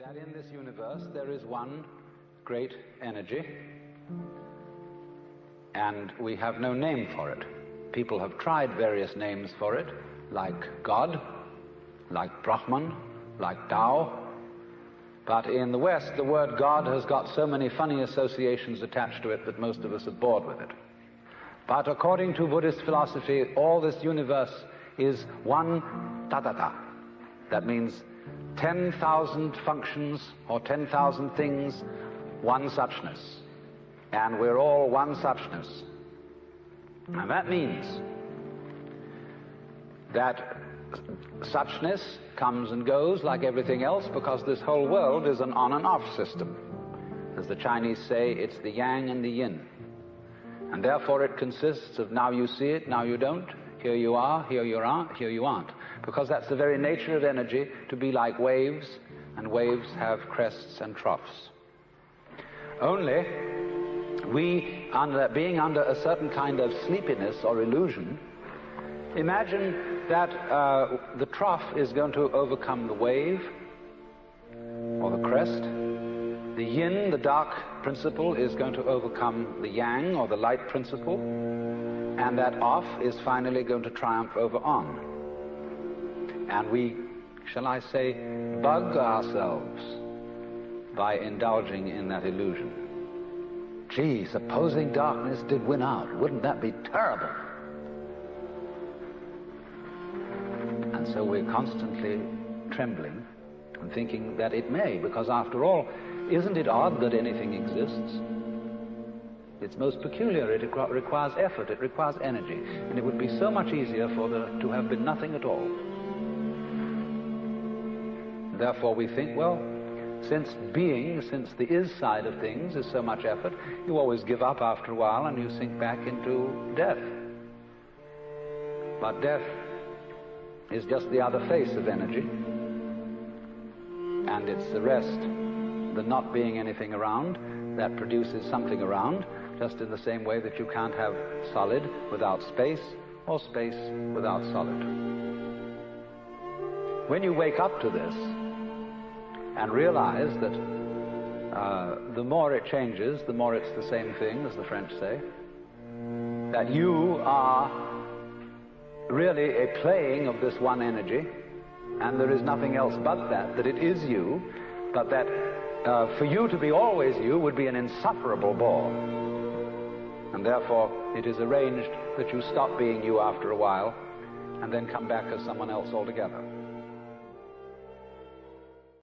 that in this universe there is one great energy, and we have no name for it. People have tried various names for it, like God, like Brahman, like Tao. But in the West, the word God has got so many funny associations attached to it that most of us are bored with it. But according to Buddhist philosophy, all this universe is one tatata. That means 10,000 functions or 10,000 things, one suchness. And we're all one suchness. And that means that suchness comes and goes like everything else, because this whole world is an on and off system. As the Chinese say, it's the yang and the yin. And therefore it consists of now you see it, now you don't, here you are, here you aren't, here you aren't. Because that's the very nature of energy, to be like waves, and waves have crests and troughs. Only we, being under a certain kind of sleepiness or illusion, imagine that the trough is going to overcome the wave or the crest. The yin, the dark principle, is going to overcome the yang or the light principle, and that off is finally going to triumph over on. And we, shall I say, bug ourselves by indulging in that illusion. Gee, supposing darkness did win out, wouldn't that be terrible? And so we're constantly trembling and thinking that it may, because after all, isn't it odd that anything exists? It's most peculiar. It requires effort, it requires energy, and it would be so much easier for there to have been nothing at all. Therefore we think, well, since the is side of things is so much effort, you always give up after a while and you sink back into death. But death is just the other face of energy, and it's the rest, the not being anything around, that produces something around, just in the same way that you can't have solid without space, or space without solid. When you wake up to this and realize that the more it changes, the more it's the same thing, as the French say, that you are really a playing of this one energy, and there is nothing else but that it is you, but that for you to be always you would be an insufferable bore. And therefore it is arranged that you stop being you after a while and then come back as someone else altogether.